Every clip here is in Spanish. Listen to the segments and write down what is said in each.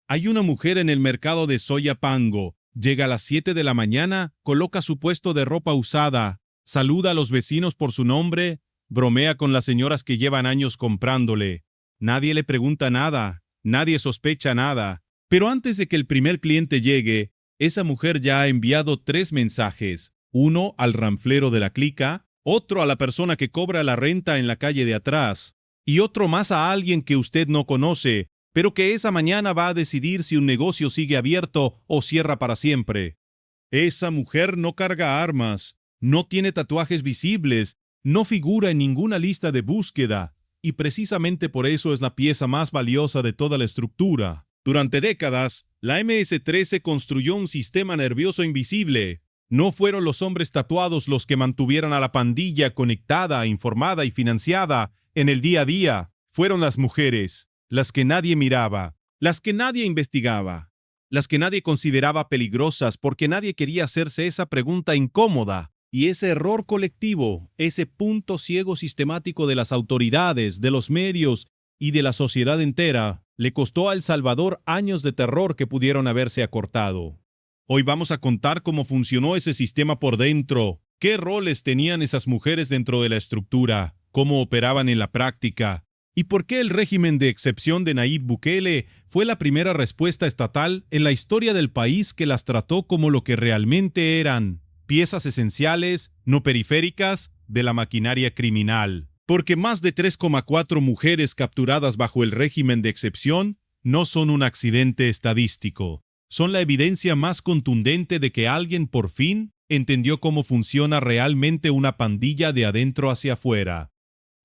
Hay una mujer en el mercado de Soyapango. Llega a las 7 de la mañana, coloca su puesto de ropa usada, saluda a los vecinos por su nombre, bromea con las señoras que llevan años comprándole. Nadie le pregunta nada, nadie sospecha nada. Pero antes de que el primer cliente llegue, esa mujer ya ha enviado 3 mensajes. Uno al ranflero de la clica, otro a la persona que cobra la renta en la calle de atrás, y otro más a alguien que usted no conoce, pero que esa mañana va a decidir si un negocio sigue abierto o cierra para siempre. Esa mujer no carga armas, no tiene tatuajes visibles, no figura en ninguna lista de búsqueda, y precisamente por eso es la pieza más valiosa de toda la estructura. Durante décadas, la MS-13 construyó un sistema nervioso invisible. No fueron los hombres tatuados los que mantuvieron a la pandilla conectada, informada y financiada en el día a día. Fueron las mujeres, las que nadie miraba, las que nadie investigaba, las que nadie consideraba peligrosas porque nadie quería hacerse esa pregunta incómoda. Y ese error colectivo, ese punto ciego sistemático de las autoridades, de los medios y de la sociedad entera, le costó a El Salvador años de terror que pudieron haberse acortado. Hoy vamos a contar cómo funcionó ese sistema por dentro, qué roles tenían esas mujeres dentro de la estructura, cómo operaban en la práctica, y por qué el régimen de excepción de Nayib Bukele fue la primera respuesta estatal en la historia del país que las trató como lo que realmente eran, piezas esenciales, no periféricas, de la maquinaria criminal. Porque más de 3,4 mujeres capturadas bajo el régimen de excepción no son un accidente estadístico. Son la evidencia más contundente de que alguien por fin entendió cómo funciona realmente una pandilla de adentro hacia afuera.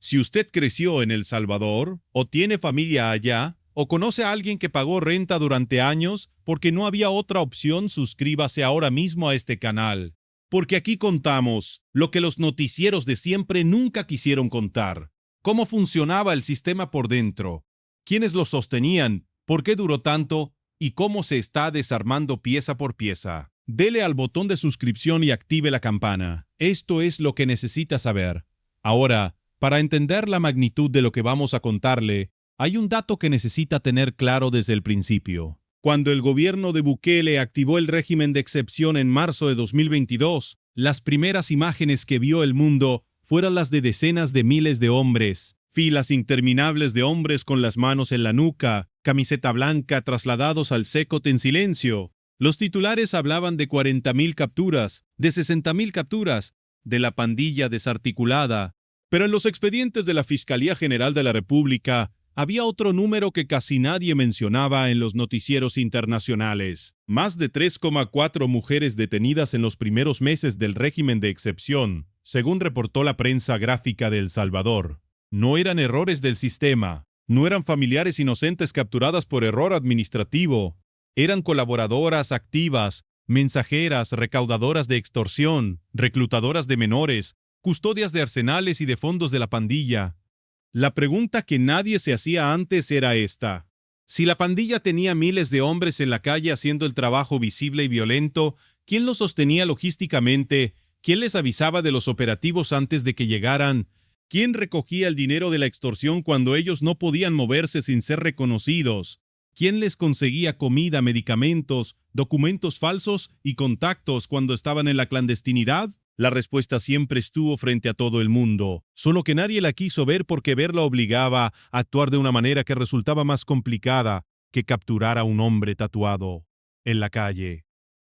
Si usted creció en El Salvador, o tiene familia allá, o conoce a alguien que pagó renta durante años porque no había otra opción, suscríbase ahora mismo a este canal. Porque aquí contamos lo que los noticieros de siempre nunca quisieron contar. Cómo funcionaba el sistema por dentro, quiénes lo sostenían, por qué duró tanto y cómo se está desarmando pieza por pieza. Dele al botón de suscripción y active la campana. Esto es lo que necesita saber. Ahora, para entender la magnitud de lo que vamos a contarle, hay un dato que necesita tener claro desde el principio. Cuando el gobierno de Bukele activó el régimen de excepción en marzo de 2022, las primeras imágenes que vio el mundo fueron las de decenas de miles de hombres, filas interminables de hombres con las manos en la nuca, camiseta blanca, trasladados al Sécote en silencio. Los titulares hablaban de 40,000 capturas, de 60,000 capturas, de la pandilla desarticulada. Pero en los expedientes de la Fiscalía General de la República había otro número que casi nadie mencionaba en los noticieros internacionales. Más de 3,4 mujeres detenidas en los primeros meses del régimen de excepción, según reportó la prensa gráfica de El Salvador. No eran errores del sistema, no eran familiares inocentes capturadas por error administrativo, eran colaboradoras activas, mensajeras, recaudadoras de extorsión, reclutadoras de menores, custodias de arsenales y de fondos de la pandilla. La pregunta que nadie se hacía antes era esta. Si la pandilla tenía miles de hombres en la calle haciendo el trabajo visible y violento, ¿quién los sostenía logísticamente? ¿Quién les avisaba de los operativos antes de que llegaran? ¿Quién recogía el dinero de la extorsión cuando ellos no podían moverse sin ser reconocidos? ¿Quién les conseguía comida, medicamentos, documentos falsos y contactos cuando estaban en la clandestinidad? La respuesta siempre estuvo frente a todo el mundo, solo que nadie la quiso ver porque verla obligaba a actuar de una manera que resultaba más complicada que capturar a un hombre tatuado en la calle.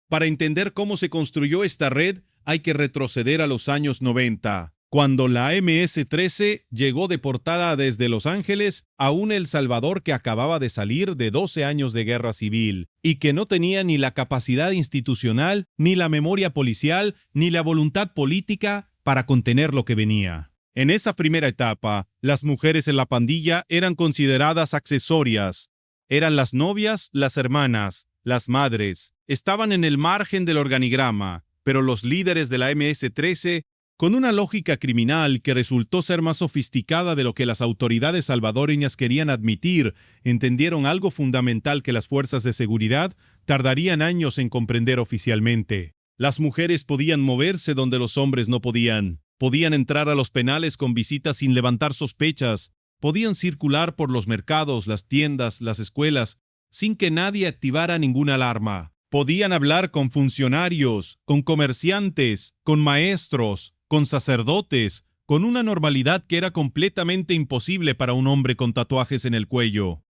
Para entender cómo se construyó esta red, hay que retroceder a los años 90, cuando la MS-13 llegó deportada desde Los Ángeles a un El Salvador que acababa de salir de 12 años de guerra civil y que no tenía ni la capacidad institucional, ni la memoria policial, ni la voluntad política para contener lo que venía. En esa primera etapa, las mujeres en la pandilla eran consideradas accesorias. Eran las novias, las hermanas, las madres. Estaban en el margen del organigrama, pero los líderes de la MS-13, con una lógica criminal que resultó ser más sofisticada de lo que las autoridades salvadoreñas querían admitir, entendieron algo fundamental que las fuerzas de seguridad tardarían años en comprender oficialmente. Las mujeres podían moverse donde los hombres no podían. Podían entrar a los penales con visitas sin levantar sospechas. Podían circular por los mercados, las tiendas, las escuelas, sin que nadie activara ninguna alarma. Podían hablar con funcionarios, con comerciantes, con maestros, con sacerdotes, con una normalidad que era completamente imposible para un hombre con tatuajes en el cuello.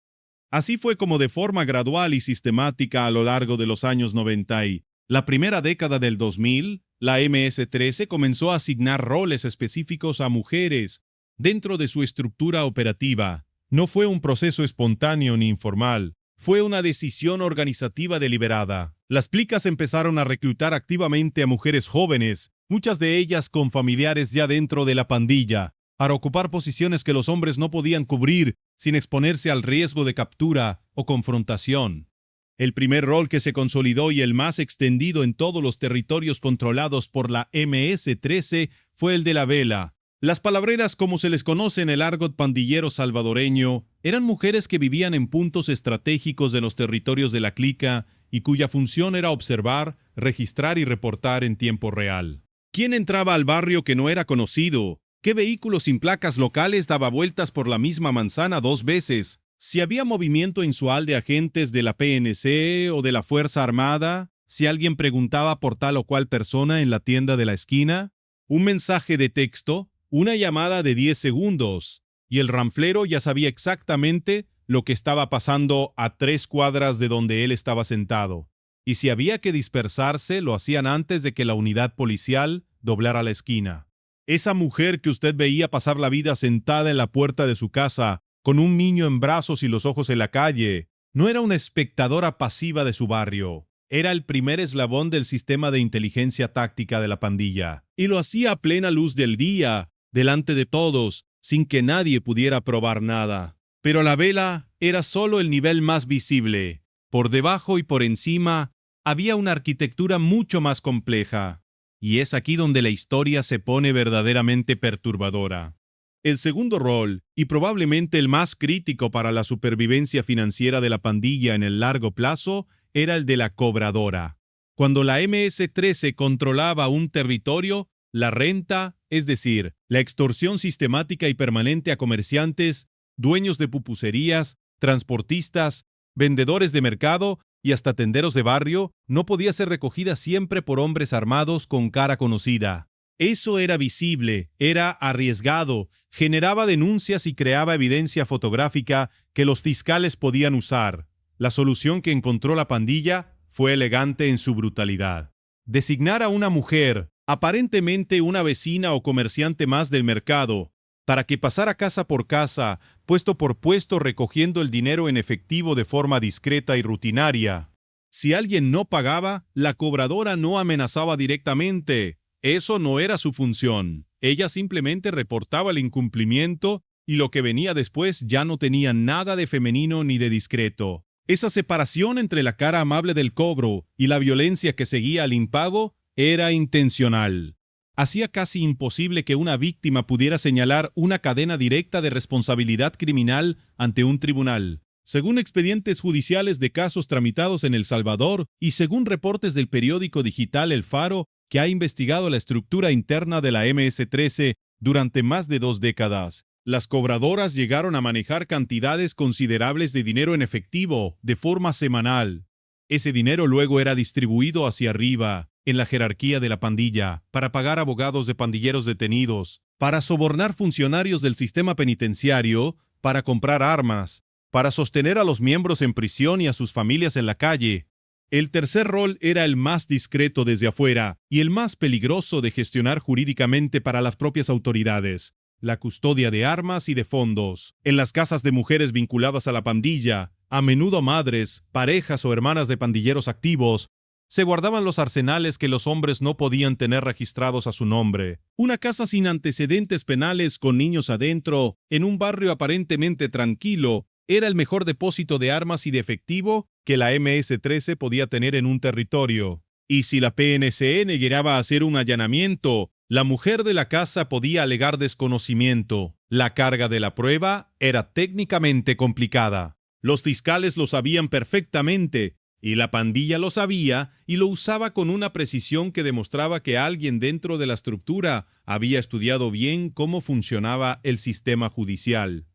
Así fue como de forma gradual y sistemática a lo largo de los años 90 y la primera década del 2000, la MS-13 comenzó a asignar roles específicos a mujeres dentro de su estructura operativa. No fue un proceso espontáneo ni informal, fue una decisión organizativa deliberada. Las plicas empezaron a reclutar activamente a mujeres jóvenes, muchas de ellas con familiares ya dentro de la pandilla, para ocupar posiciones que los hombres no podían cubrir sin exponerse al riesgo de captura o confrontación. El primer rol que se consolidó y el más extendido en todos los territorios controlados por la MS-13 fue el de la vela. Las palabreras, como se les conoce en el argot pandillero salvadoreño, eran mujeres que vivían en puntos estratégicos de los territorios de la clica y cuya función era observar, registrar y reportar en tiempo real. ¿Quién entraba al barrio que no era conocido? ¿Qué vehículo sin placas locales daba vueltas por la misma manzana 2 veces? Si había movimiento inusual de agentes de la PNC o de la Fuerza Armada, si alguien preguntaba por tal o cual persona en la tienda de la esquina, un mensaje de texto, una llamada de 10 segundos, y el ranflero ya sabía exactamente lo que estaba pasando a 3 cuadras de donde él estaba sentado. Y si había que dispersarse, lo hacían antes de que la unidad policial doblara la esquina. Esa mujer que usted veía pasar la vida sentada en la puerta de su casa, con un niño en brazos y los ojos en la calle, no era una espectadora pasiva de su barrio. Era el primer eslabón del sistema de inteligencia táctica de la pandilla. Y lo hacía a plena luz del día, delante de todos, sin que nadie pudiera probar nada. Pero la vela era solo el nivel más visible. Por debajo y por encima había una arquitectura mucho más compleja. Y es aquí donde la historia se pone verdaderamente perturbadora. El segundo rol, y probablemente el más crítico para la supervivencia financiera de la pandilla en el largo plazo, era el de la cobradora. Cuando la MS-13 controlaba un territorio, la renta, es decir, la extorsión sistemática y permanente a comerciantes, dueños de pupuserías, transportistas, vendedores de mercado y hasta tenderos de barrio, no podía ser recogida siempre por hombres armados con cara conocida. Eso era visible, era arriesgado, generaba denuncias y creaba evidencia fotográfica que los fiscales podían usar. La solución que encontró la pandilla fue elegante en su brutalidad. Designar a una mujer, aparentemente una vecina o comerciante más del mercado, para que pasara casa por casa, puesto por puesto recogiendo el dinero en efectivo de forma discreta y rutinaria. Si alguien no pagaba, la cobradora no amenazaba directamente. Eso no era su función. Ella simplemente reportaba el incumplimiento y lo que venía después ya no tenía nada de femenino ni de discreto. Esa separación entre la cara amable del cobro y la violencia que seguía al impago era intencional. Hacía casi imposible que una víctima pudiera señalar una cadena directa de responsabilidad criminal ante un tribunal. Según expedientes judiciales de casos tramitados en El Salvador y según reportes del periódico digital El Faro, que ha investigado la estructura interna de la MS-13 durante más de 2 décadas, las cobradoras llegaron a manejar cantidades considerables de dinero en efectivo de forma semanal. Ese dinero luego era distribuido hacia arriba, en la jerarquía de la pandilla, para pagar abogados de pandilleros detenidos, para sobornar funcionarios del sistema penitenciario, para comprar armas, para sostener a los miembros en prisión y a sus familias en la calle. El tercer rol era el más discreto desde afuera y el más peligroso de gestionar jurídicamente para las propias autoridades: la custodia de armas y de fondos. En las casas de mujeres vinculadas a la pandilla, a menudo madres, parejas o hermanas de pandilleros activos, se guardaban los arsenales que los hombres no podían tener registrados a su nombre. Una casa sin antecedentes penales con niños adentro, en un barrio aparentemente tranquilo, era el mejor depósito de armas y de efectivo que la MS-13 podía tener en un territorio. Y si la PNCN llegaba a hacer un allanamiento, la mujer de la casa podía alegar desconocimiento. La carga de la prueba era técnicamente complicada. Los fiscales lo sabían perfectamente, y la pandilla lo sabía y lo usaba con una precisión que demostraba que alguien dentro de la estructura había estudiado bien cómo funcionaba el sistema judicial.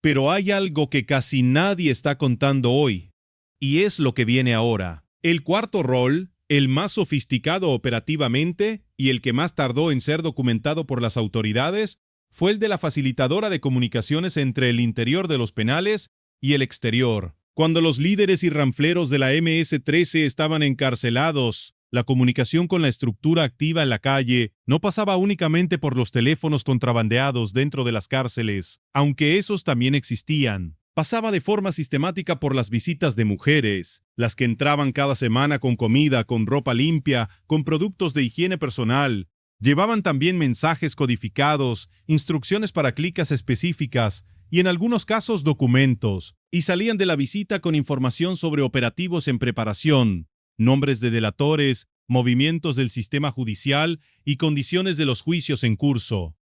Pero hay algo que casi nadie está contando hoy. Y es lo que viene ahora. El cuarto rol, el más sofisticado operativamente y el que más tardó en ser documentado por las autoridades, fue el de la facilitadora de comunicaciones entre el interior de los penales y el exterior. Cuando los líderes y ranfleros de la MS-13 estaban encarcelados, la comunicación con la estructura activa en la calle no pasaba únicamente por los teléfonos contrabandeados dentro de las cárceles, aunque esos también existían. Pasaba de forma sistemática por las visitas de mujeres, las que entraban cada semana con comida, con ropa limpia, con productos de higiene personal. Llevaban también mensajes codificados, instrucciones para clicas específicas y en algunos casos documentos, y salían de la visita con información sobre operativos en preparación, nombres de delatores, movimientos del sistema judicial y condiciones de los juicios en curso.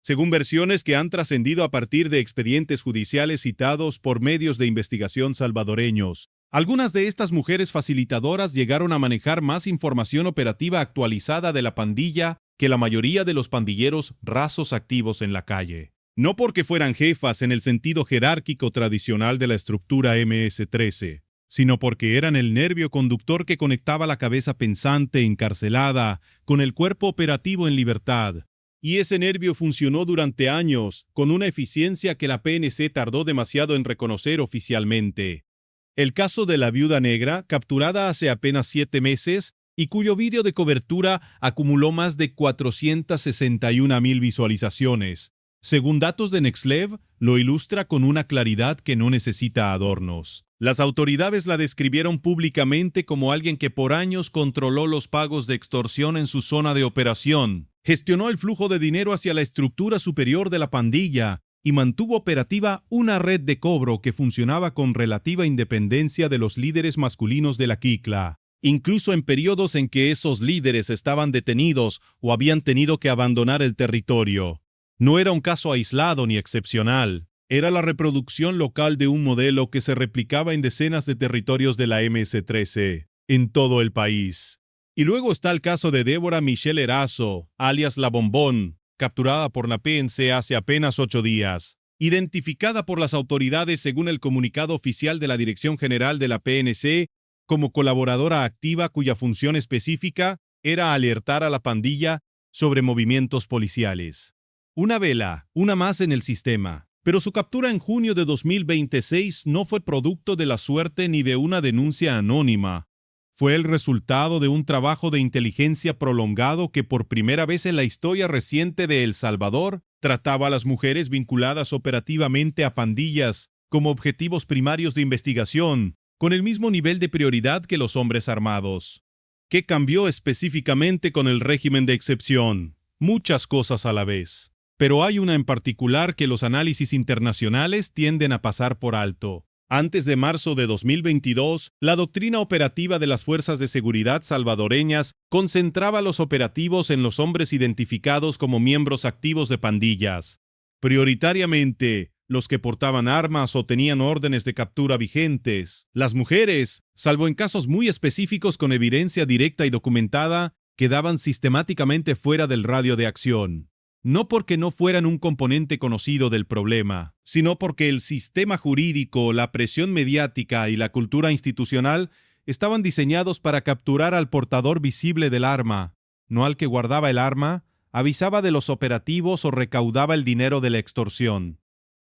Según versiones que han trascendido a partir de expedientes judiciales citados por medios de investigación salvadoreños, algunas de estas mujeres facilitadoras llegaron a manejar más información operativa actualizada de la pandilla que la mayoría de los pandilleros rasos activos en la calle. No porque fueran jefas en el sentido jerárquico tradicional de la estructura MS-13, sino porque eran el nervio conductor que conectaba la cabeza pensante encarcelada con el cuerpo operativo en libertad. Y ese nervio funcionó durante años, con una eficiencia que la PNC tardó demasiado en reconocer oficialmente. El caso de la viuda negra, capturada hace apenas 7 meses, y cuyo vídeo de cobertura acumuló más de 461,000 visualizaciones. Según datos de Nextlev, lo ilustra con una claridad que no necesita adornos. Las autoridades la describieron públicamente como alguien que por años controló los pagos de extorsión en su zona de operación, gestionó el flujo de dinero hacia la estructura superior de la pandilla y mantuvo operativa una red de cobro que funcionaba con relativa independencia de los líderes masculinos de la Kikla, incluso en periodos en que esos líderes estaban detenidos o habían tenido que abandonar el territorio. No era un caso aislado ni excepcional. Era la reproducción local de un modelo que se replicaba en decenas de territorios de la MS-13, en todo el país. Y luego está el caso de Débora Michelle Erazo, alias La Bombón, capturada por la PNC hace apenas 8 días. Identificada por las autoridades según el comunicado oficial de la Dirección General de la PNC como colaboradora activa cuya función específica era alertar a la pandilla sobre movimientos policiales. Una vela, una más en el sistema. Pero su captura en junio de 2026 no fue producto de la suerte ni de una denuncia anónima. Fue el resultado de un trabajo de inteligencia prolongado que por primera vez en la historia reciente de El Salvador trataba a las mujeres vinculadas operativamente a pandillas como objetivos primarios de investigación, con el mismo nivel de prioridad que los hombres armados. ¿Qué cambió específicamente con el régimen de excepción? Muchas cosas a la vez. Pero hay una en particular que los análisis internacionales tienden a pasar por alto. Antes de marzo de 2022, la doctrina operativa de las fuerzas de seguridad salvadoreñas concentraba los operativos en los hombres identificados como miembros activos de pandillas. Prioritariamente, los que portaban armas o tenían órdenes de captura vigentes. Las mujeres, salvo en casos muy específicos con evidencia directa y documentada, quedaban sistemáticamente fuera del radio de acción. No porque no fueran un componente conocido del problema, sino porque el sistema jurídico, la presión mediática y la cultura institucional estaban diseñados para capturar al portador visible del arma, no al que guardaba el arma, avisaba de los operativos o recaudaba el dinero de la extorsión.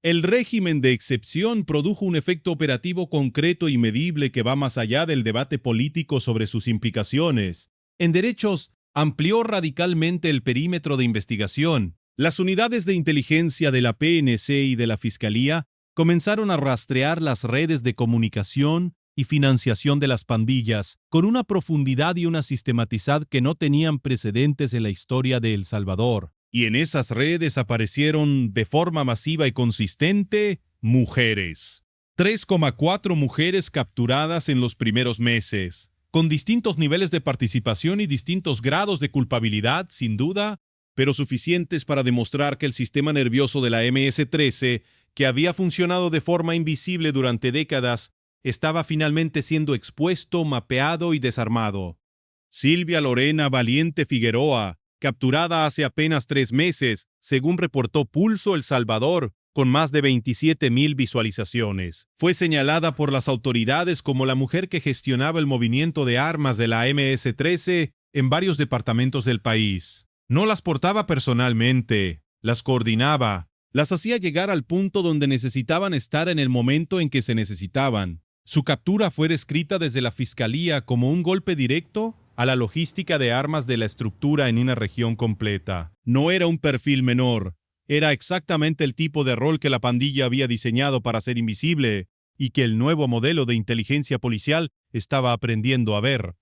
El régimen de excepción produjo un efecto operativo concreto y medible que va más allá del debate político sobre sus implicaciones. En derechos, amplió radicalmente el perímetro de investigación. Las unidades de inteligencia de la PNC y de la Fiscalía comenzaron a rastrear las redes de comunicación y financiación de las pandillas con una profundidad y una sistematizad que no tenían precedentes en la historia de El Salvador. Y en esas redes aparecieron de forma masiva y consistente mujeres. 3,4 mujeres capturadas en los primeros meses, con distintos niveles de participación y distintos grados de culpabilidad, sin duda, pero suficientes para demostrar que el sistema nervioso de la MS-13, que había funcionado de forma invisible durante décadas, estaba finalmente siendo expuesto, mapeado y desarmado. Silvia Lorena Valiente Figueroa, capturada hace apenas 3 meses, según reportó Pulso El Salvador, con más de 27,000 visualizaciones. Fue señalada por las autoridades como la mujer que gestionaba el movimiento de armas de la MS-13 en varios departamentos del país. No las portaba personalmente, las coordinaba, las hacía llegar al punto donde necesitaban estar en el momento en que se necesitaban. Su captura fue descrita desde la fiscalía como un golpe directo a la logística de armas de la estructura en una región completa. No era un perfil menor, era exactamente el tipo de rol que la pandilla había diseñado para ser invisible y que el nuevo modelo de inteligencia policial estaba aprendiendo a ver.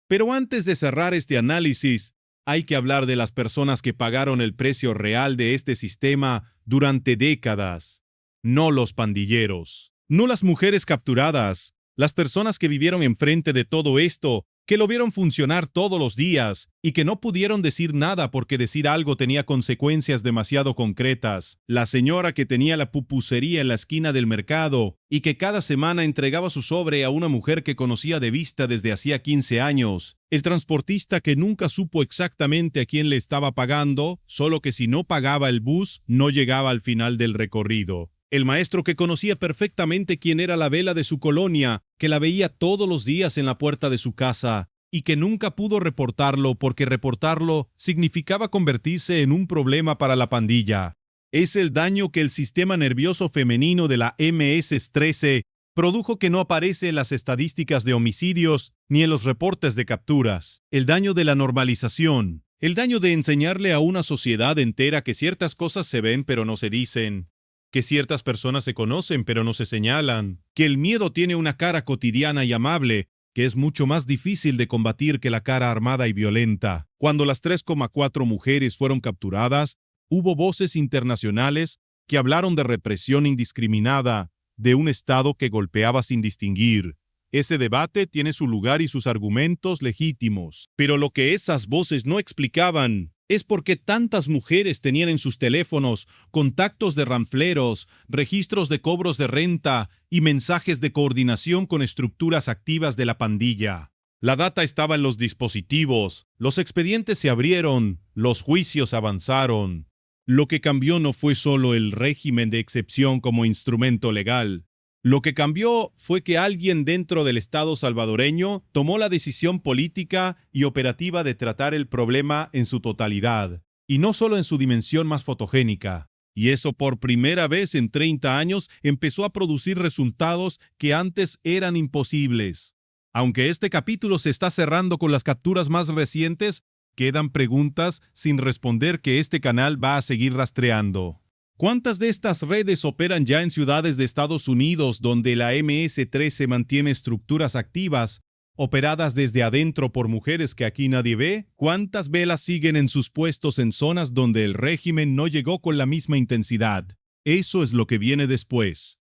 Pero antes de cerrar este análisis, hay que hablar de las personas que pagaron el precio real de este sistema durante décadas. No los pandilleros, no las mujeres capturadas, las personas que vivieron enfrente de todo esto, que lo vieron funcionar todos los días y que no pudieron decir nada porque decir algo tenía consecuencias demasiado concretas. La señora que tenía la pupusería en la esquina del mercado y que cada semana entregaba su sobre a una mujer que conocía de vista desde hacía 15 años. El transportista que nunca supo exactamente a quién le estaba pagando, solo que si no pagaba el bus, no llegaba al final del recorrido. El maestro que conocía perfectamente quién era la vela de su colonia, que la veía todos los días en la puerta de su casa, y que nunca pudo reportarlo porque reportarlo significaba convertirse en un problema para la pandilla. Es el daño que el sistema nervioso femenino de la MS-13 produjo que no aparece en las estadísticas de homicidios ni en los reportes de capturas. El daño de la normalización. El daño de enseñarle a una sociedad entera que ciertas cosas se ven pero no se dicen, que ciertas personas se conocen pero no se señalan, que el miedo tiene una cara cotidiana y amable, que es mucho más difícil de combatir que la cara armada y violenta. Cuando las 3,4 mujeres fueron capturadas, hubo voces internacionales que hablaron de represión indiscriminada, de un Estado que golpeaba sin distinguir. Ese debate tiene su lugar y sus argumentos legítimos, pero lo que esas voces no explicaban es por qué tantas mujeres tenían en sus teléfonos contactos de ranfleros, registros de cobros de renta y mensajes de coordinación con estructuras activas de la pandilla. La data estaba en los dispositivos, los expedientes se abrieron, los juicios avanzaron. Lo que cambió no fue solo el régimen de excepción como instrumento legal. Lo que cambió fue que alguien dentro del Estado salvadoreño tomó la decisión política y operativa de tratar el problema en su totalidad, y no solo en su dimensión más fotogénica. Y eso por primera vez en 30 años empezó a producir resultados que antes eran imposibles. Aunque este capítulo se está cerrando con las capturas más recientes, quedan preguntas sin responder que este canal va a seguir rastreando. ¿Cuántas de estas redes operan ya en ciudades de Estados Unidos donde la MS-13 mantiene estructuras activas, operadas desde adentro por mujeres que aquí nadie ve? ¿Cuántas velas siguen en sus puestos en zonas donde el régimen no llegó con la misma intensidad? Eso es lo que viene después.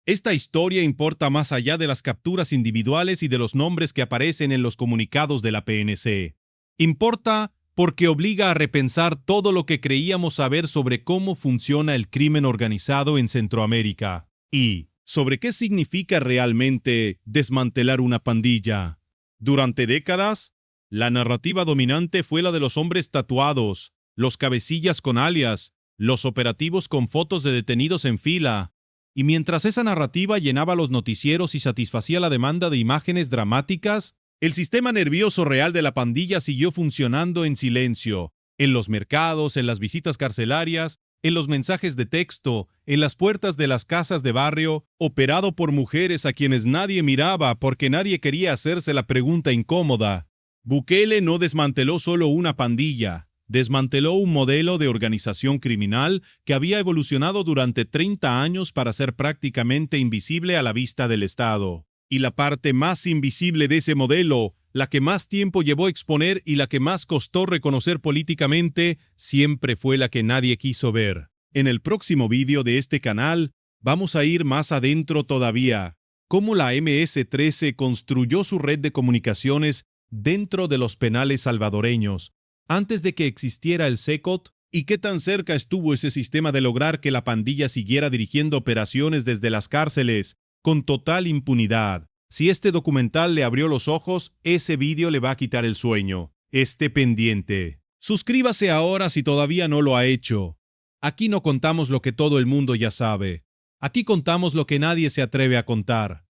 Esta historia importa más allá de las capturas individuales y de los nombres que aparecen en los comunicados de la PNC. Importa porque obliga a repensar todo lo que creíamos saber sobre cómo funciona el crimen organizado en Centroamérica y sobre qué significa realmente desmantelar una pandilla. Durante décadas, la narrativa dominante fue la de los hombres tatuados, los cabecillas con alias, los operativos con fotos de detenidos en fila. Y mientras esa narrativa llenaba los noticieros y satisfacía la demanda de imágenes dramáticas, el sistema nervioso real de la pandilla siguió funcionando en silencio, en los mercados, en las visitas carcelarias, en los mensajes de texto, en las puertas de las casas de barrio, operado por mujeres a quienes nadie miraba porque nadie quería hacerse la pregunta incómoda. Bukele no desmanteló solo una pandilla, desmanteló un modelo de organización criminal que había evolucionado durante 30 años para ser prácticamente invisible a la vista del Estado. Y la parte más invisible de ese modelo, la que más tiempo llevó a exponer y la que más costó reconocer políticamente, siempre fue la que nadie quiso ver. En el próximo vídeo de este canal, vamos a ir más adentro todavía. Cómo la MS-13 construyó su red de comunicaciones dentro de los penales salvadoreños, antes de que existiera el SECOT, y qué tan cerca estuvo ese sistema de lograr que la pandilla siguiera dirigiendo operaciones desde las cárceles, con total impunidad. Si este documental le abrió los ojos, ese vídeo le va a quitar el sueño. Esté pendiente. Suscríbase ahora si todavía no lo ha hecho. Aquí no contamos lo que todo el mundo ya sabe. Aquí contamos lo que nadie se atreve a contar.